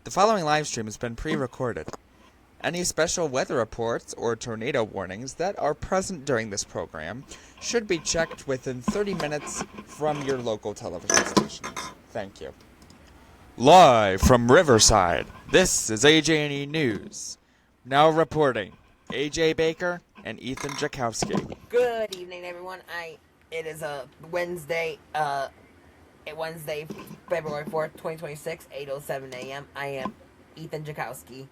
The following live stream has been pre-recorded. Any special weather reports or tornado warnings that are present during this program should be checked within 30 minutes from your local television stations. Thank you. Live from Riverside, this is AJ4E News. Now reporting, AJ Baker and Ethan Jakowski. Good evening, everyone. It is a Wednesday, February 4th, 2026, 8:07 a.m. I am Ethan Jakowski.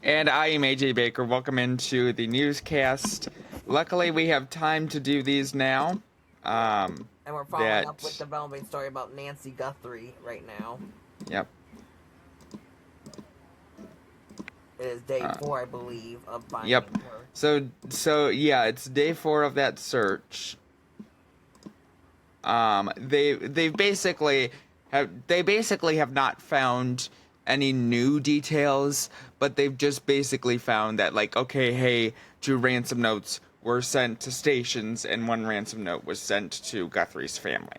And I am AJ Baker. Welcome into the newscast. Luckily, we have time to do these now. And we're following up with the developing story about Nancy Guthrie right now. Yep. It is day 4, I believe, of finding her. So yeah, it's day 4 of that search. They basically have not found any new details, but they've just basically found that, like, okay, hey, 2 ransom notes were sent to stations and 1 ransom note was sent to Guthrie's family.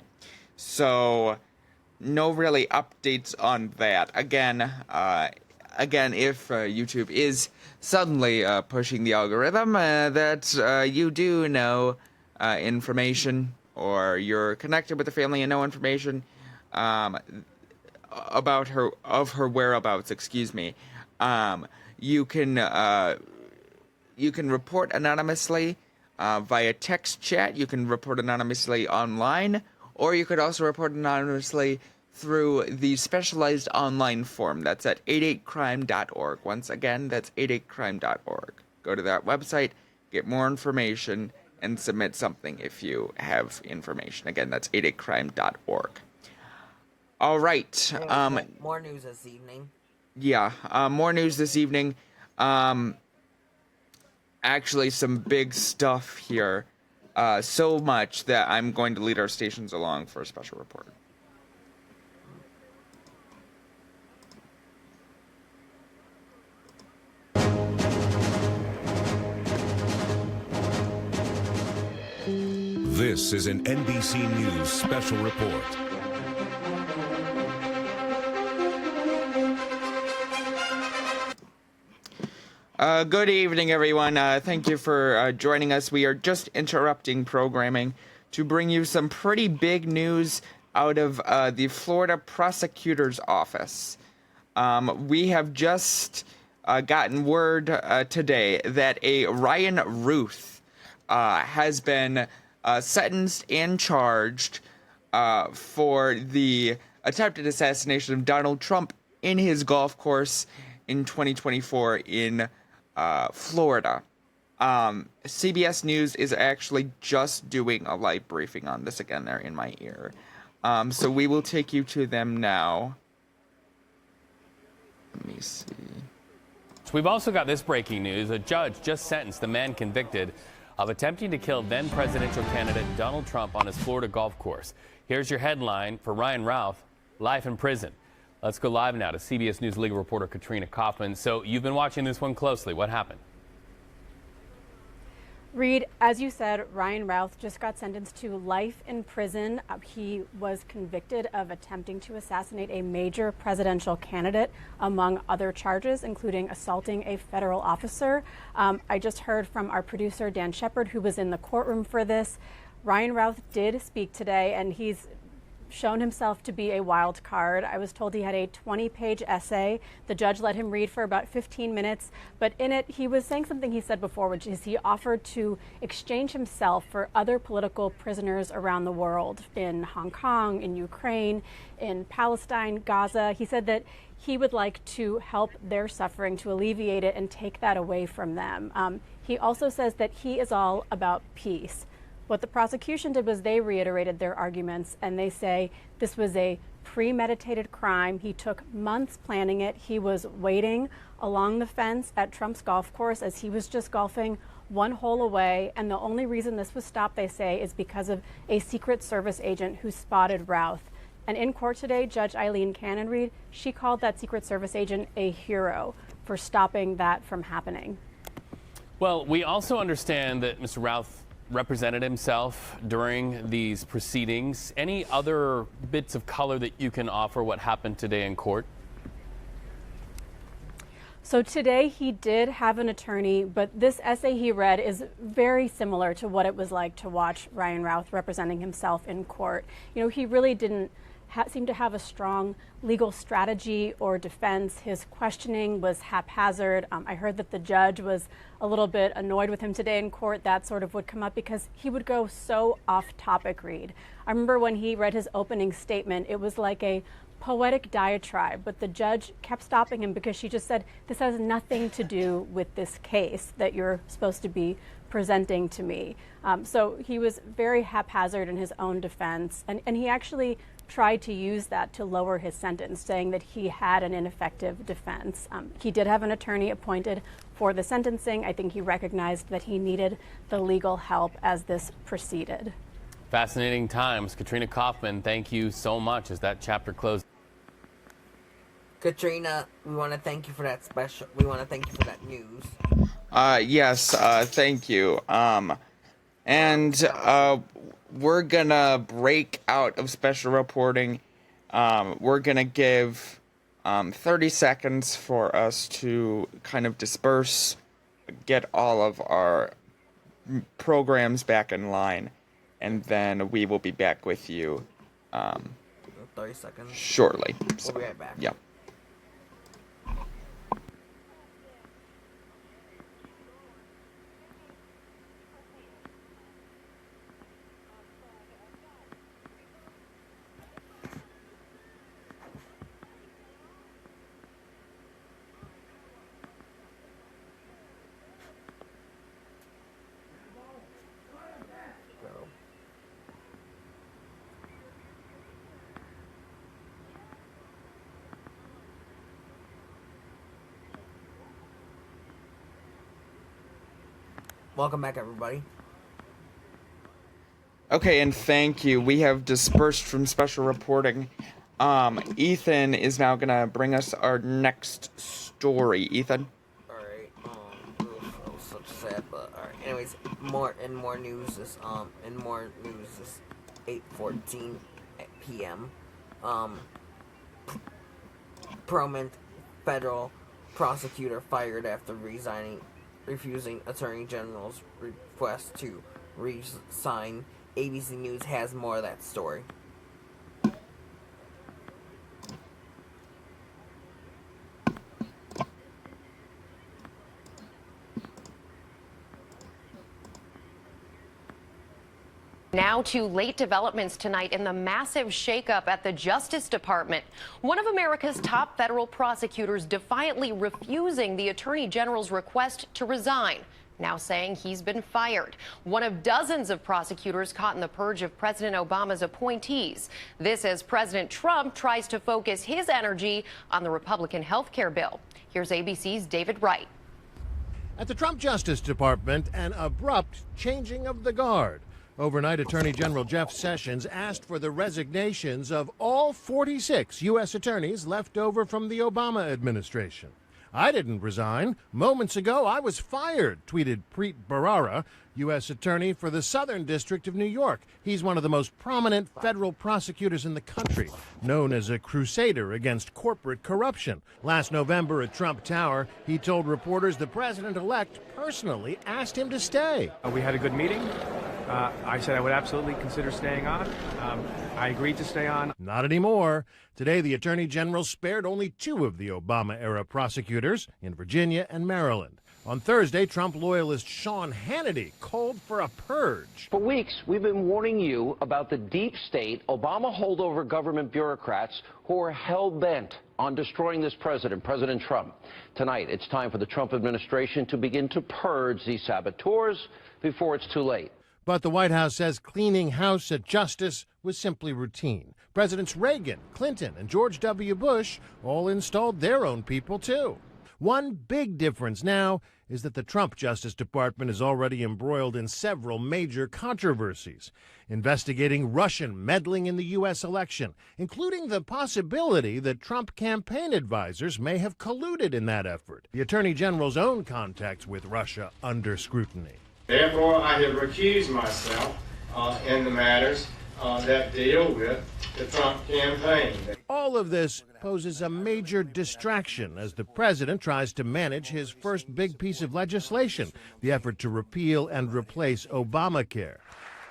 So no really updates on that. Again, if YouTube is suddenly pushing the algorithm that you do know information, or you're connected with the family and know information about her whereabouts, you can report anonymously via text chat. You can report anonymously online, or you could also report anonymously through the specialized online form. That's at 88crime.org. Once again, that's 88crime.org. Go to that website, get more information, and submit something if you have information. Again, that's 88crime.org. All right. More news this evening. Yeah, more news this evening. Actually, some big stuff here. So much that I'm going to lead our stations along for a special report. This is an NBC News special report. Good evening, everyone. Thank you for joining us. We are just interrupting programming to bring you some pretty big news out of the Florida Prosecutor's Office. We have just gotten word today that a Ryan Ruth has been sentenced and charged for the attempted assassination of Donald Trump in his golf course in 2024 in Florida. CBS News is actually just doing a live briefing on this. Again, they're in my ear. So we will take you to them now. Let me see. We've also got this breaking news. A judge just sentenced a man convicted of attempting to kill then presidential candidate Donald Trump on his Florida golf course. Here's your headline for Ryan Routh: life in prison. Let's go live now to CBS News legal reporter Katrina Kaufman. So you've been watching this one closely. What happened? Reed, as you said, Ryan Routh just got sentenced to life in prison. He was convicted of attempting to assassinate a major presidential candidate, among other charges, including assaulting a federal officer. I just heard from our producer, Dan Shepard, who was in the courtroom for this. Ryan Routh did speak today, and he's shown himself to be a wild card. I was told he had a 20-page essay. The judge let him read for about 15 minutes, but in it he was saying something he said before, which is he offered to exchange himself for other political prisoners around the world, in Hong Kong, in Ukraine, in Palestine, Gaza. He said that he would like to help their suffering, to alleviate it and take that away from them. He also says that he is all about peace. What the prosecution did was they reiterated their arguments, and they say this was a premeditated crime. He took months planning it. He was waiting along the fence at Trump's golf course as he was just golfing 1 hole away. And the only reason this was stopped, they say, is because of a Secret Service agent who spotted Routh. And in court today, Judge Eileen Cannon Reed, she called that Secret Service agent a hero for stopping that from happening. Well, we also understand that Mr. Routh represented himself during these proceedings. Any other bits of color that you can offer what happened today in court? So today he did have an attorney, but this essay he read is very similar to what it was like to watch Ryan Routh representing himself in court. You know, he really didn't seem to have a strong legal strategy or defense. His questioning was haphazard. I heard that the judge was a little bit annoyed with him today in court. That sort of would come up because he would go so off topic, Reed. I remember when he read his opening statement, it was like a poetic diatribe, but the judge kept stopping him because she just said, this has nothing to do with this case that you're supposed to be presenting to me. So he was very haphazard in his own defense, and he actually tried to use that to lower his sentence, saying that he had an ineffective defense. He did have an attorney appointed for the sentencing. I think he recognized that he needed the legal help as this proceeded. Fascinating times. Katrina Kaufman, thank you so much as that chapter closed. Katrina, we want to thank you for that news. Yes, thank you. We're gonna break out of special reporting. We're gonna give 30 seconds for us to kind of disperse, get all of our programs back in line, and then we will be back with you 30 seconds. Shortly. We'll be right back. Yeah. Welcome back, everybody. Okay, and thank you. We have dispersed from special reporting. Ethan is now gonna bring us our next story. Ethan. All right. That was such sad, but all right. Anyways, more news this 8:14 p.m. Prominent federal prosecutor fired after refusing Attorney General's request to resign. ABC News has more of that story. Now to late developments tonight in the massive shakeup at the Justice Department. One of America's top federal prosecutors defiantly refusing the Attorney General's request to resign, now saying he's been fired. One of dozens of prosecutors caught in the purge of President Obama's appointees. This as President Trump tries to focus his energy on the Republican health care bill. Here's ABC's David Wright. At the Trump Justice Department, an abrupt changing of the guard. Overnight, Attorney General Jeff Sessions asked for the resignations of all 46 U.S. attorneys left over from the Obama administration. I didn't resign. Moments ago, I was fired, tweeted Preet Bharara, U.S. attorney for the Southern District of New York. He's one of the most prominent federal prosecutors in the country, known as a crusader against corporate corruption. Last November at Trump Tower, he told reporters the president-elect personally asked him to stay. We had a good meeting. I said I would absolutely consider staying on. I agreed to stay on. Not anymore. Today, the Attorney General spared only two of the Obama-era prosecutors in Virginia and Maryland. On Thursday, Trump loyalist Sean Hannity called for a purge. For weeks, we've been warning you about the deep state, Obama holdover government bureaucrats who are hell-bent on destroying this president, President Trump. Tonight, it's time for the Trump administration to begin to purge these saboteurs before it's too late. But the White House says cleaning house at Justice was simply routine. Presidents Reagan, Clinton, and George W. Bush all installed their own people, too. One big difference now is that the Trump Justice Department is already embroiled in several major controversies, investigating Russian meddling in the U.S. election, including the possibility that Trump campaign advisors may have colluded in that effort. The Attorney General's own contacts with Russia under scrutiny. Therefore, I have recused myself in the matters that deal with the Trump campaign. All of this poses a major distraction as the president tries to manage his first big piece of legislation, the effort to repeal and replace Obamacare.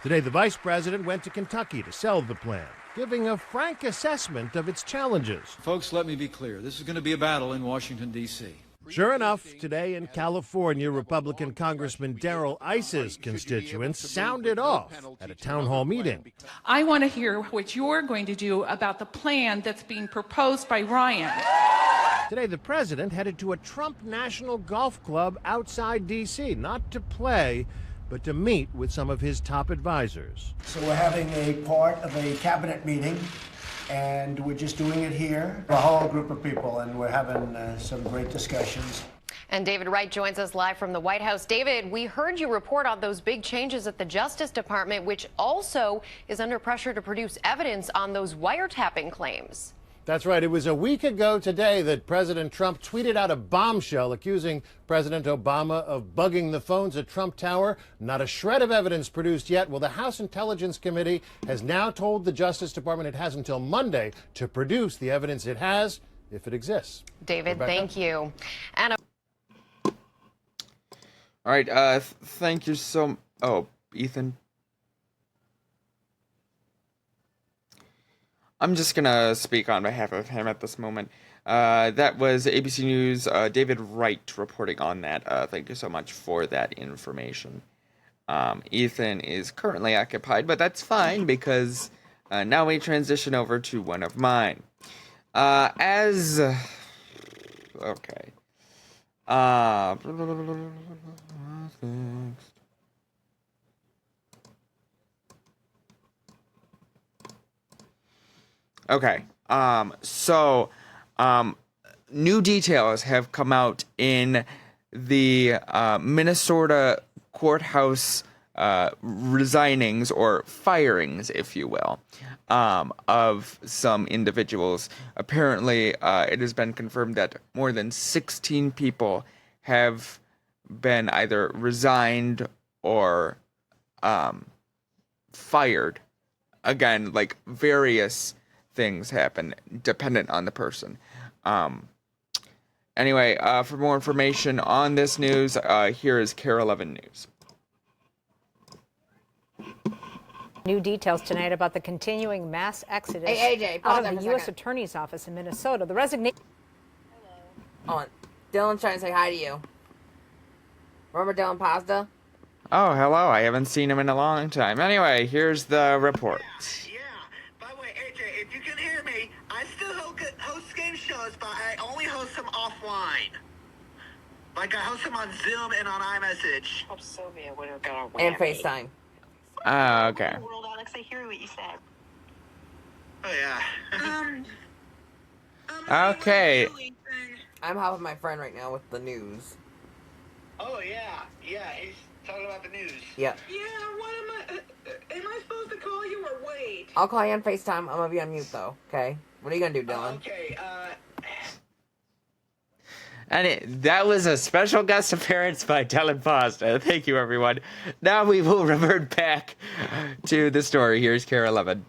Today, the vice president went to Kentucky to sell the plan, giving a frank assessment of its challenges. Folks, let me be clear. This is going to be a battle in Washington, D.C. Sure enough, today in California, Republican Congressman Darrell Iss's constituents sounded off at a town hall meeting. I want to hear what you're going to do about the plan that's being proposed by Ryan. Today, the president headed to a Trump National Golf Club outside D.C., not to play, but to meet with some of his top advisors. So we're having a part of a cabinet meeting, and we're just doing it here, a whole group of people, and we're having some great discussions. And David Wright joins us live from the White House. David, we heard you report on those big changes at the Justice Department, which also is under pressure to produce evidence on those wiretapping claims. That's right. It was a week ago today that President Trump tweeted out a bombshell accusing President Obama of bugging the phones at Trump Tower. Not a shred of evidence produced yet. Well, the House Intelligence Committee has now told the Justice Department it has until Monday to produce the evidence it has, if it exists. David, Rebecca? thank you. And All right. Thank you so. Oh, Ethan. I'm just gonna speak on behalf of him at this moment. That was ABC News' David Wright reporting on that. Thank you so much for that information. Ethan is currently occupied, but that's fine because now we transition over to one of mine. Okay. Okay, new details have come out in the Minnesota courthouse resignings or firings, if you will, of some individuals. Apparently, it has been confirmed that more than 16 people have been either resigned or fired. Again, like various things happen dependent on the person. Anyway, for more information on this news, here is KARE 11 News. New details tonight about the continuing mass exodus Hey, AJ, out pause there of for the a U.S. second. Attorney's Office in Minnesota. The resignation. On. Dylan's trying to say hi to you. Remember Dylan Pazda? Oh, hello. I haven't seen him in a long time. Anyway, here's the report. Yeah. By the way, AJ, if you can hear me, I still host game shows, but I only host them offline. Like I host them on Zoom and on iMessage. Hope Sylvia would have got And FaceTime. Okay. World, Alex, I hear what you said. Oh yeah. Okay. I'm helping my friend right now with the news. Oh yeah. Yeah, he's talking about the news. Yep. Yeah, what am I supposed to call you or wait? I'll call you on FaceTime. I'm gonna be on mute though, okay? What are you gonna do, Dylan? Okay, And that was a special guest appearance by Dylan Foster. Thank you, everyone. Now we will revert back to the story. Here's KARE 11.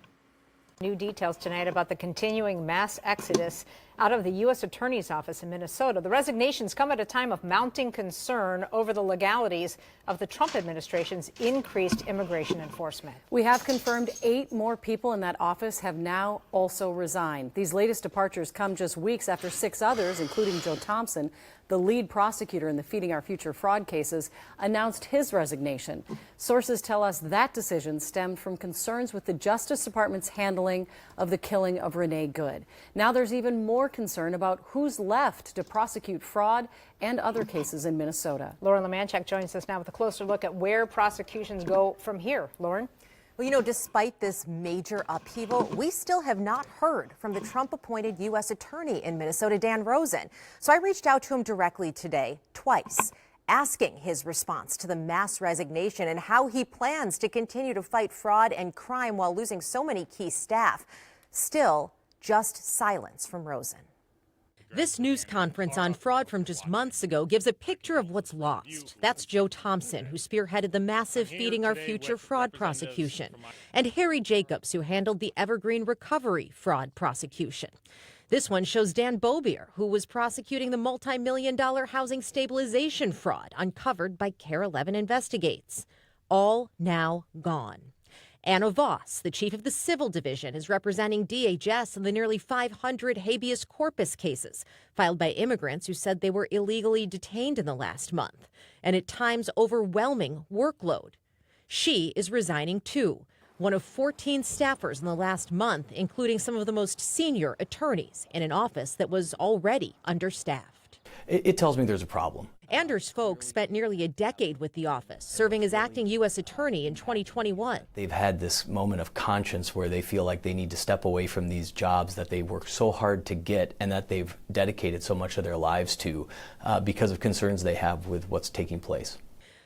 New details tonight about the continuing mass exodus out of the U.S. Attorney's Office in Minnesota. The resignations come at a time of mounting concern over the legalities of the Trump administration's increased immigration enforcement. We have confirmed 8 more people in that office have now also resigned. These latest departures come just weeks after 6 others, including Joe Thompson, the lead prosecutor in the Feeding Our Future fraud cases, announced his resignation. Sources tell us that decision stemmed from concerns with the Justice Department's handling of the killing of Renee Good. Now there's even more concern about who's left to prosecute fraud and other cases in Minnesota. Lauren Lemanchuk joins us now with a closer look at where prosecutions go from here. Lauren? Well, you know, despite this major upheaval, we still have not heard from the Trump-appointed U.S. Attorney in Minnesota, Dan Rosen. So I reached out to him directly today, twice, asking his response to the mass resignation and how he plans to continue to fight fraud and crime while losing so many key staff. Still, just silence from Rosen. This news conference on fraud from just months ago gives a picture of what's lost. That's Joe Thompson, who spearheaded the massive Feeding Our Future fraud prosecution, and Harry Jacobs, who handled the Evergreen Recovery fraud prosecution. This one shows Dan Bobier, who was prosecuting the multi-million-dollar housing stabilization fraud uncovered by KARE 11 Investigates. All now gone. Anna Voss, the chief of the civil division, is representing DHS in the nearly 500 habeas corpus cases filed by immigrants who said they were illegally detained in the last month, and at times overwhelming workload. She is resigning too, one of 14 staffers in the last month, including some of the most senior attorneys in an office that was already understaffed. It tells me there's a problem. Anders Fogh spent nearly a decade with the office, serving as acting U.S. attorney in 2021. They've had this moment of conscience where they feel like they need to step away from these jobs that they worked so hard to get and that they've dedicated so much of their lives to because of concerns they have with what's taking place.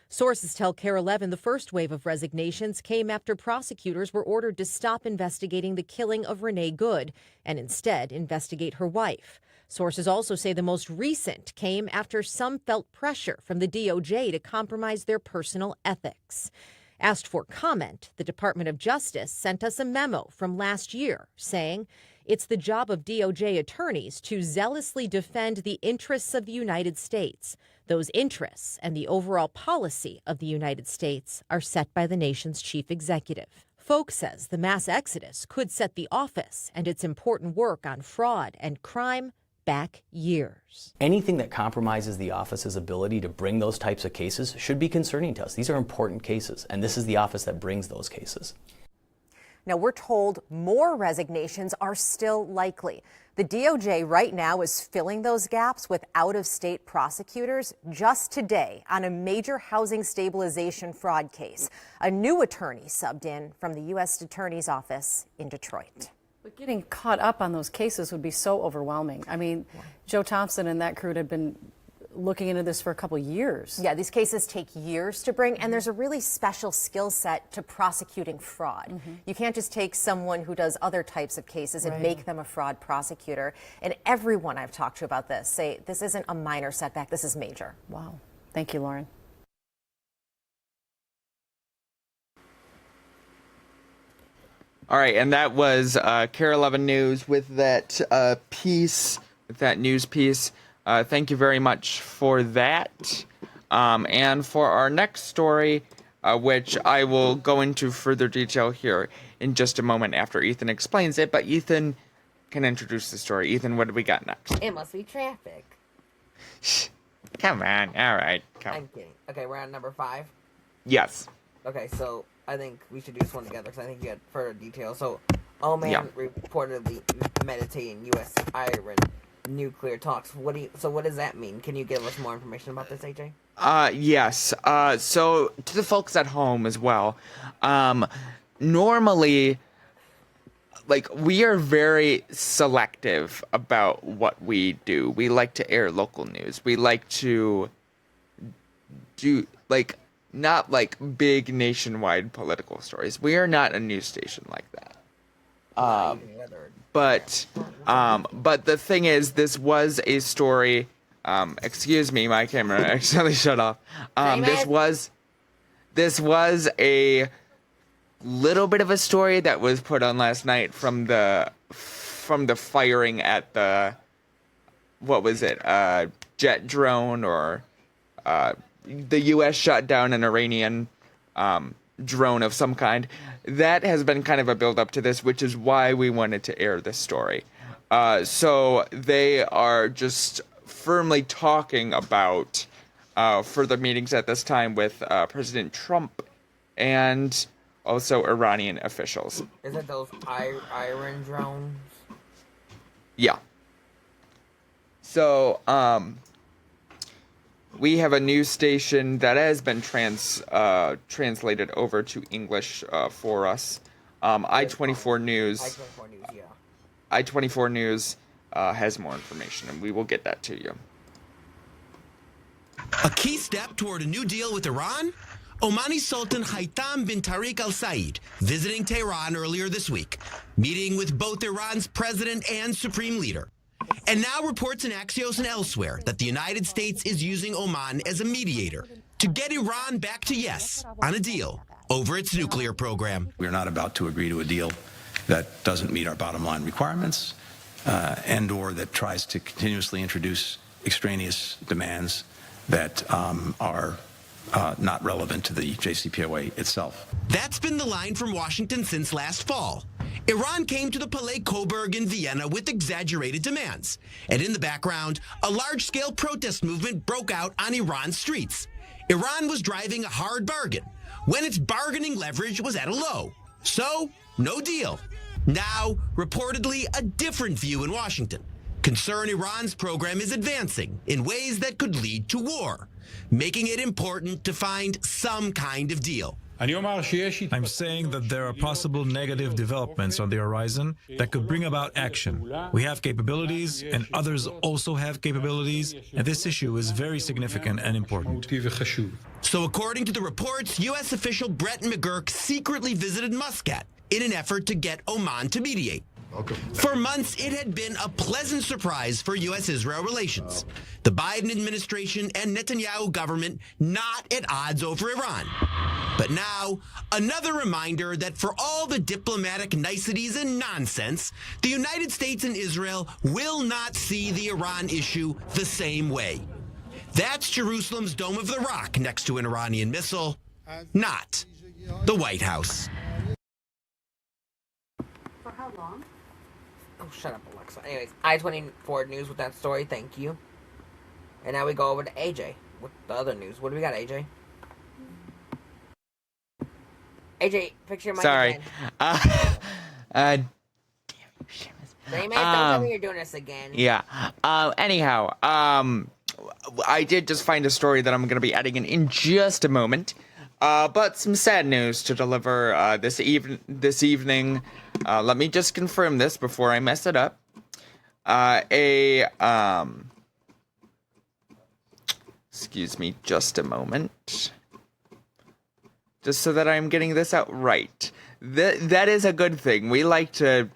Sources tell KARE 11 the first wave of resignations came after prosecutors were ordered to stop investigating the killing of Renee Good and instead investigate her wife. Sources also say the most recent came after some felt pressure from the DOJ to compromise their personal ethics. Asked for comment, the Department of Justice sent us a memo from last year saying it's the job of DOJ attorneys to zealously defend the interests of the United States. Those interests and the overall policy of the United States are set by the nation's chief executive. Fogh says the mass exodus could set the office and its important work on fraud and crime back years. Anything that compromises the office's ability to bring those types of cases should be concerning to us. These are important cases, and this is the office that brings those cases. Now, we're told more resignations are still likely. The DOJ right now is filling those gaps with out-of-state prosecutors. Just today, on a major housing stabilization fraud case, a new attorney subbed in from the U.S. Attorney's Office in Detroit. But getting caught up on those cases would be so overwhelming. I mean, Joe Thompson and that crew had been looking into this for a couple years. Yeah, these cases take years to bring, and there's a really special skill set to prosecuting fraud. You can't just take someone who does other types of cases and make them a fraud prosecutor. And everyone I've talked to about this say this isn't a minor setback, this is major. Wow. Thank you, Lauren. All right, and that was KARE 11 News with that piece, with that news piece. Thank you very much for that. And for our next story, which I will go into further detail here in just a moment after Ethan explains it, but Ethan can introduce the story. Ethan, what do we got next? It must be traffic. Come on, all right. I'm kidding. Okay, we're on number 5? Yes. Okay, so I think we should do this one together because I think you had further detail. So, Oman reportedly meditating U.S.-Iran nuclear talks. What does that mean? Can you give us more information about this, AJ? Yes. So to the folks at home as well, normally, like, we are very selective about what we do. We like to air local news. We like to do, like, not like big nationwide political stories. We are not a news station like that. But the thing is, this was a story. Excuse me, my camera accidentally shut off. This was a little bit of a story that was put on last night from the firing at the, what was it, jet drone, or the U.S. shot down an Iranian drone of some kind. That has been kind of a build-up to this, which is why we wanted to air this story. So they are just firmly talking about further meetings at this time with President Trump and also Iranian officials. Is it those Iran drones? Yeah. So, we have a news station that has been translated over to English for us. I-24 News. I-24 News, yeah. I-24 News has more information, and we will get that to you. A key step toward a new deal with Iran? Omani Sultan Haytham bin Tariq Al Said visiting Tehran earlier this week, meeting with both Iran's president and supreme leader. And now reports in Axios and elsewhere that the United States is using Oman as a mediator to get Iran back to yes on a deal over its nuclear program. We're not about to agree to a deal that doesn't meet our bottom line requirements and or that tries to continuously introduce extraneous demands that are not relevant to the JCPOA itself. That's been the line from Washington since last fall. Iran came to the Palais Coburg in Vienna with exaggerated demands. And in the background, a large-scale protest movement broke out on Iran's streets. Iran was driving a hard bargain when its bargaining leverage was at a low. So, no deal. Now, reportedly, a different view in Washington. Concern Iran's program is advancing in ways that could lead to war, making it important to find some kind of deal. I'm saying that there are possible negative developments on the horizon that could bring about action. We have capabilities, and others also have capabilities, and this issue is very significant and important. So according to the reports, U.S. official Brett McGurk secretly visited Muscat in an effort to get Oman to mediate. For months, it had been a pleasant surprise for U.S.-Israel relations. The Biden administration and Netanyahu government not at odds over Iran. But now, another reminder that for all the diplomatic niceties and nonsense, the United States and Israel will not see the Iran issue the same way. That's Jerusalem's Dome of the Rock next to an Iranian missile, not the White House. For how long? Oh, shut up, Alexa. Anyways, I-24 news with that story. Thank you. And now we go over to AJ with the other news. What do we got, AJ? AJ, fix your mic Sorry. again. Don't tell me you're doing this again. Yeah. Anyhow, I did just find a story that I'm going to be adding in just a moment. But some sad news to deliver this evening. Let me just confirm this before I mess it up. Excuse me, just a moment. Just so that I'm getting this out right. That is a good thing. We like to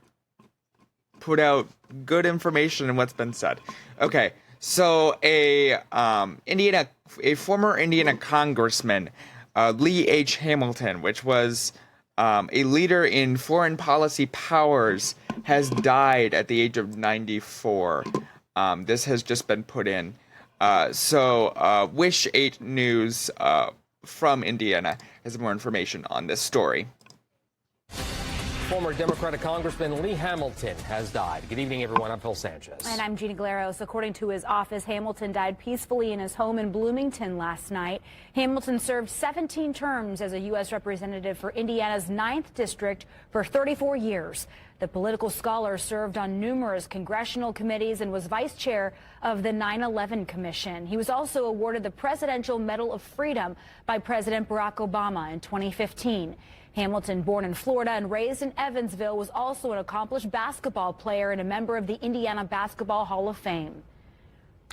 put out good information in what's been said. Okay, so a former Indiana congressman, Lee H. Hamilton, which was a leader in foreign policy powers, has died at the age of 94. This has just been put in. So Wish 8 News from Indiana has more information on this story. Former Democratic Congressman Lee Hamilton has died. Good evening, everyone. I'm Phil Sanchez. And I'm Jeannie Galeros. According to his office, Hamilton died peacefully in his home in Bloomington last night. Hamilton served 17 terms as a U.S. representative for Indiana's 9th District for 34 years. The political scholar served on numerous congressional committees and was vice chair of the 9/11 Commission. He was also awarded the Presidential Medal of Freedom by President Barack Obama in 2015. Hamilton, born in Florida and raised in Evansville, was also an accomplished basketball player and a member of the Indiana Basketball Hall of Fame.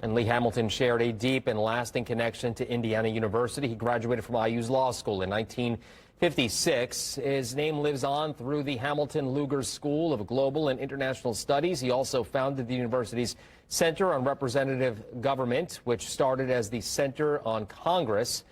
And Lee Hamilton shared a deep and lasting connection to Indiana University. He graduated from IU's law school in 1956. His name lives on through the Hamilton Lugar School of Global and International Studies. He also founded the university's Center on Representative Government, which started as the Center on Congress.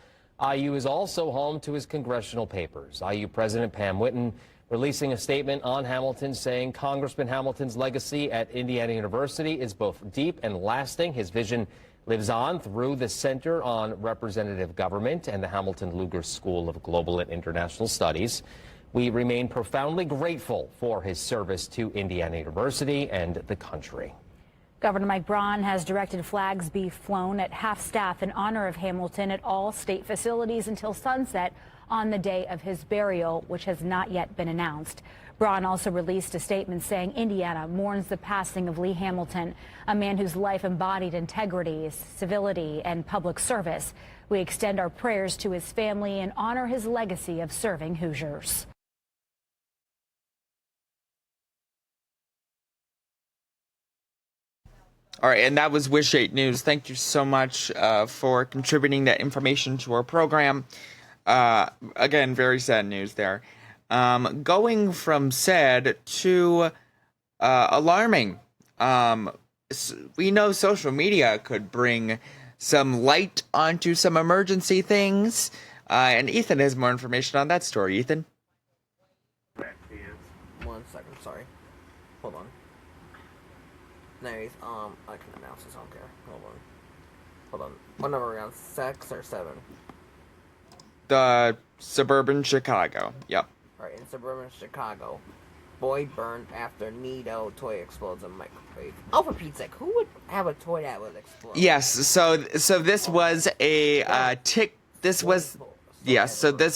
IU is also home to his congressional papers. IU President Pam Whitten releasing a statement on Hamilton saying Congressman Hamilton's legacy at Indiana University is both deep and lasting. His vision lives on through the Center on Representative Government and the Hamilton Lugar School of Global and International Studies. We remain profoundly grateful for his service to Indiana University and the country. Governor Mike Braun has directed flags be flown at half-staff in honor of Hamilton at all state facilities until sunset on the day of his burial, which has not yet been announced. Braun also released a statement saying Indiana mourns the passing of Lee Hamilton, a man whose life embodied integrity, civility, and public service. We extend our prayers to his family and honor his legacy of serving Hoosiers. All right, and that was Wish 8 News. Thank you so much for contributing that information to our program. Again, very sad news there. Going from sad to alarming. we know social media could bring some light onto some emergency things. And Ethan has more information on that story. Ethan? 1 second, sorry. Hold on. Anyways, I can announce this, I don't care. Hold on. What number are we on? 6 or 7? The suburban Chicago. Yep. Alright, in suburban Chicago, boy burned after Nido toy explodes in microwave. Oh, for Pete's sake, who would have a toy that would explode? Yes, so this was a this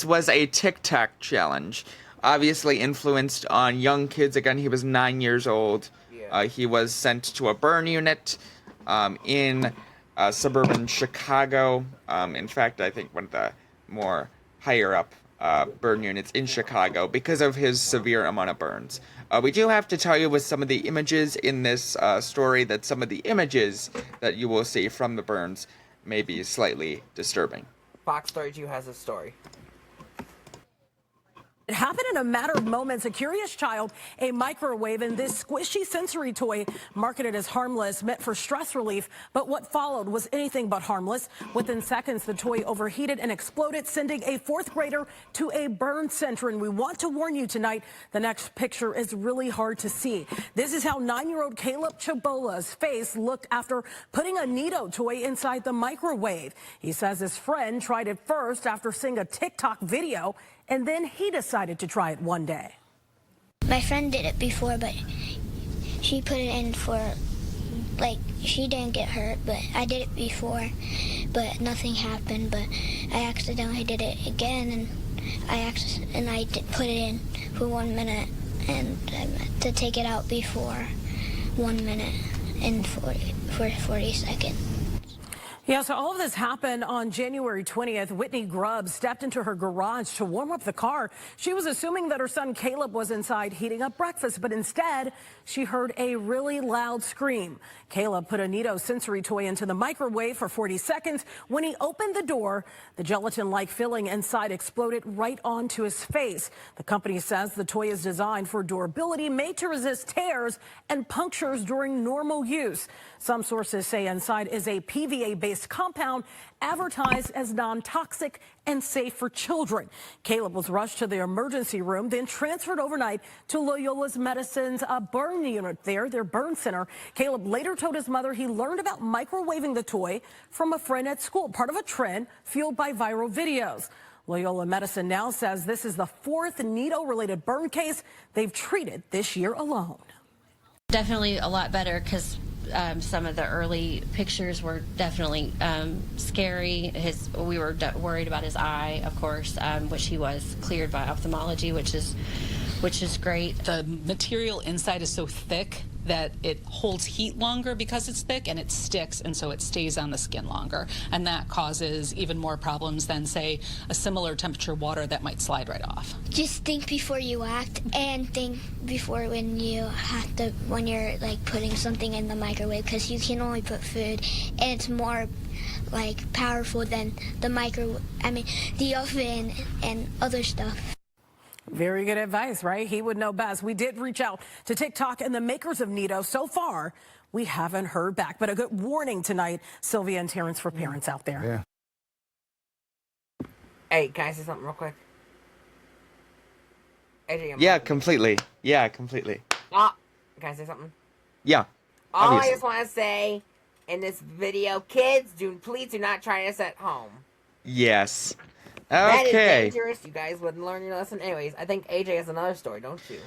was a TikTok challenge, obviously influenced on young kids. Again, he was 9 years old. He was sent to a burn unit in suburban Chicago. In fact, I think one of the more higher up burn units in Chicago because of his severe amount of burns. We do have to tell you with some of the images in this story that some of the images that you will see from the burns may be slightly disturbing. Fox 32 has a story. It happened in a matter of moments. A curious child, a microwave, and this squishy sensory toy marketed as harmless, meant for stress relief. But what followed was anything but harmless. Within seconds, the toy overheated and exploded, sending a 4th grader to a burn center. And we want to warn you tonight, the next picture is really hard to see. This is how 9-year-old Caleb Chabola's face looked after putting a Nido toy inside the microwave. He says his friend tried it first after seeing a TikTok video, and then he decided to try it one day. My friend did it before, but she put it in for, she didn't get hurt, but I did it before, but nothing happened. But I accidentally did it again, and I put it in for 1 minute, and I meant to take it out before 1 minute and 40 seconds. Yeah, so all of this happened on January 20th. Whitney Grubbs stepped into her garage to warm up the car. She was assuming that her son Caleb was inside heating up breakfast, but instead she heard a really loud scream. Caleb put a Nido sensory toy into the microwave for 40 seconds. When he opened the door, the gelatin-like filling inside exploded right onto his face. The company says the toy is designed for durability, made to resist tears and punctures during normal use. Some sources say inside is a PVA-based compound advertised as non-toxic and safe for children. Caleb was rushed to the emergency room, then transferred overnight to Loyola's Medicine's burn unit there, their burn center. Caleb later told his mother he learned about microwaving the toy from a friend at school, part of a trend fueled by viral videos. Loyola Medicine now says this is the 4th Nido-related burn case they've treated this year alone. Definitely a lot better because some of the early pictures were definitely scary. We were worried about his eye, of course, which he was cleared by ophthalmology, which is great. The material inside is so thick that it holds heat longer because it's thick, and it sticks, and so it stays on the skin longer. And that causes even more problems than, say, a similar temperature water that might slide right off. Just think before you act, and think before when you're putting something in the microwave, because you can only put food, and it's more powerful than the oven and other stuff. Very good advice, right? He would know best. We did reach out to TikTok and the makers of Nido. So far, we haven't heard back. But a good warning tonight, Sylvia and Terrence, for parents out there. Yeah. Hey, can I say something real quick? AJ, Yeah, completely. Yeah, completely. Can I say something? Yeah. All Obviously. I just want to say in this video, kids, please do not try this at home. Yes. That is Okay. dangerous. You guys wouldn't learn your lesson. Anyways, I think AJ has another story, don't you?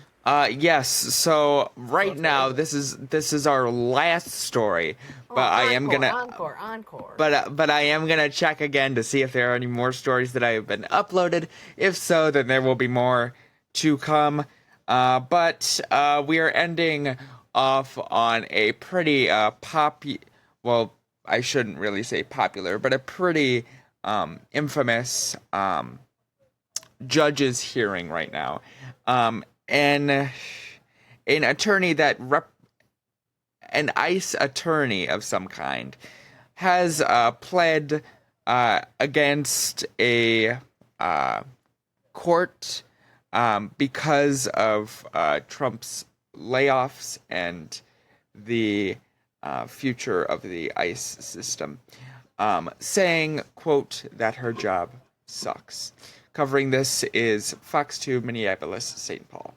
Yes. So right now, this is our last story, but I am gonna encore. But I am gonna check again to see if there are any more stories that have been uploaded. If so, then there will be more to come. But we are ending off on a pretty well, I shouldn't really say popular, but a pretty infamous judge's hearing right now. And an attorney an ICE attorney of some kind has pled against a court because of Trump's layoffs and the future of the ICE system, saying, quote, that her job sucks. Covering this is Fox 2 Minneapolis, St. Paul.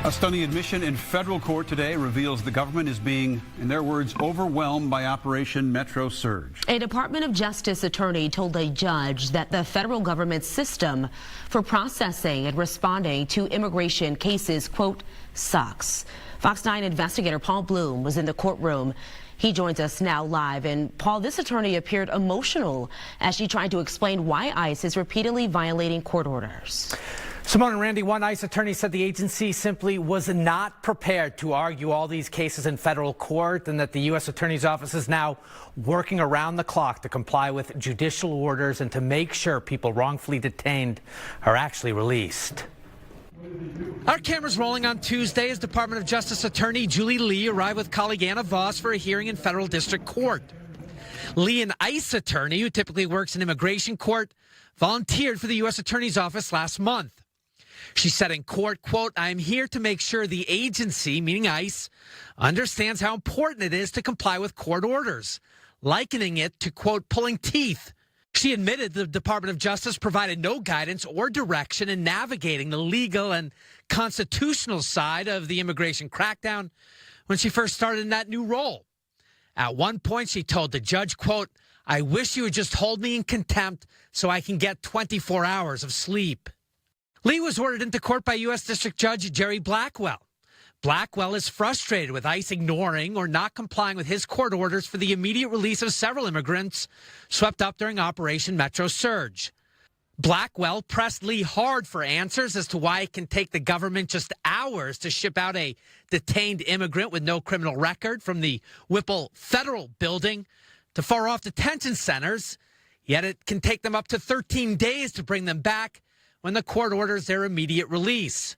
A stunning admission in federal court today reveals the government is being, in their words, overwhelmed by Operation Metro Surge. A Department of Justice attorney told a judge that the federal government's system for processing and responding to immigration cases, quote, sucks. Fox 9 investigator Paul Bloom was in the courtroom. He joins us now live. And Paul, this attorney appeared emotional as she tried to explain why ICE is repeatedly violating court orders. Simone and Randy, one ICE attorney said the agency simply was not prepared to argue all these cases in federal court, and that the U.S. Attorney's Office is now working around the clock to comply with judicial orders and to make sure people wrongfully detained are actually released. Our cameras rolling on Tuesday as Department of Justice Attorney Julie Lee arrived with colleague Anna Voss for a hearing in federal district court. Lee, an ICE attorney who typically works in immigration court, volunteered for the U.S. Attorney's Office last month. She said in court, quote, I'm here to make sure the agency, meaning ICE, understands how important it is to comply with court orders, likening it to, quote, pulling teeth. She admitted the Department of Justice provided no guidance or direction in navigating the legal and constitutional side of the immigration crackdown when she first started in that new role. At one point, she told the judge, quote, I wish you would just hold me in contempt so I can get 24 hours of sleep. Lee was ordered into court by U.S. District Judge Jerry Blackwell. Blackwell is frustrated with ICE ignoring or not complying with his court orders for the immediate release of several immigrants swept up during Operation Metro Surge. Blackwell pressed Lee hard for answers as to why it can take the government just hours to ship out a detained immigrant with no criminal record from the Whipple Federal Building to far-off detention centers, yet it can take them up to 13 days to bring them back when the court orders their immediate release.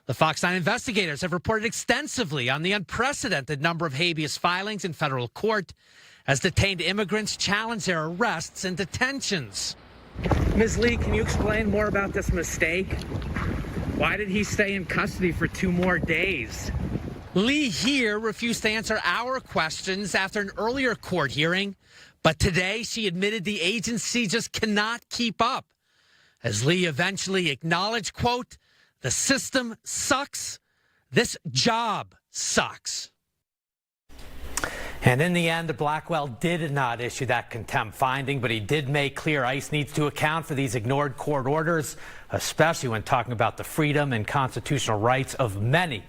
The Fox 9 investigators have reported extensively on the unprecedented number of habeas filings in federal court as detained immigrants challenge their arrests and detentions. Ms. Lee, can you explain more about this mistake? Why did he stay in custody for 2 more days? Lee here refused to answer our questions after an earlier court hearing, but today she admitted the agency just cannot keep up. As Lee eventually acknowledged, quote, the system sucks. This job sucks. And in the end, Blackwell did not issue that contempt finding, but he did make clear ICE needs to account for these ignored court orders, especially when talking about the freedom and constitutional rights of many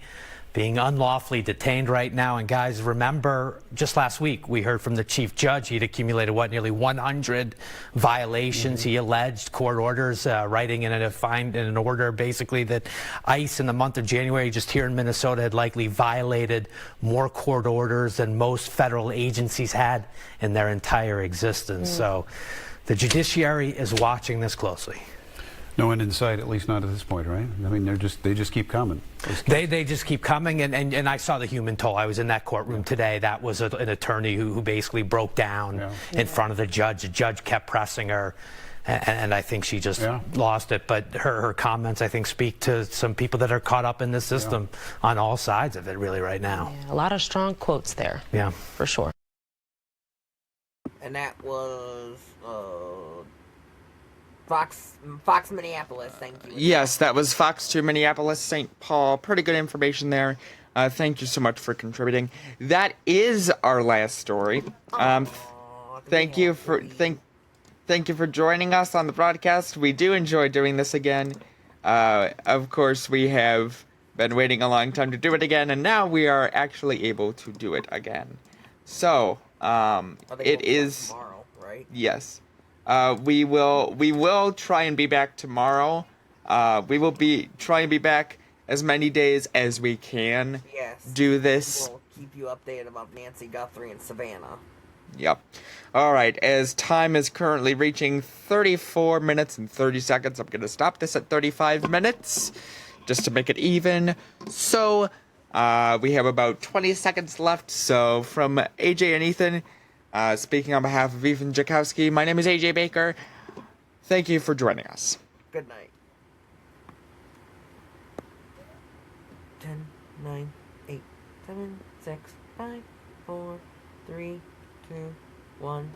being unlawfully detained right now. And guys, remember, just last week, we heard from the chief judge. He'd accumulated, nearly 100 violations. He alleged court orders, writing in an order, basically, that ICE in the month of January, just here in Minnesota, had likely violated more court orders than most federal agencies had in their entire existence. So the judiciary is watching this closely. No end in sight, at least not at this point, right? I mean, they just keep coming. They just keep coming, and I saw the human toll. I was in that courtroom today. That was an attorney who basically broke down in front of the judge. The judge kept pressing her, and I think she just lost it. But her comments, I think, speak to some people that are caught up in the system on all sides of it, really, right now. Yeah, a lot of strong quotes there. Yeah, for sure. And that was Fox Minneapolis, thank you. Yes, that was Fox 2 Minneapolis, St. Paul. Pretty good information there. Thank you so much for contributing. That is our last story. Thank you for joining us on the broadcast. We do enjoy doing this again. Of course, we have been waiting a long time to do it again, and now we are actually able to do it again. So, it is tomorrow, right? Yes. We will try and be back tomorrow. We will try and be back as many days as we can. Yes. Do this. We'll keep you updated about Nancy Guthrie and Savannah. Yep. All right. As time is currently reaching 34 minutes and 30 seconds, I'm going to stop this at 35 minutes just to make it even. So, we have about 20 seconds left. So, from AJ and Ethan, speaking on behalf of Ethan Jakowski, my name is AJ Baker. Thank you for joining us. Good night. 10, 9, 8, 7, 6, 5, 4, 3, 2, 1.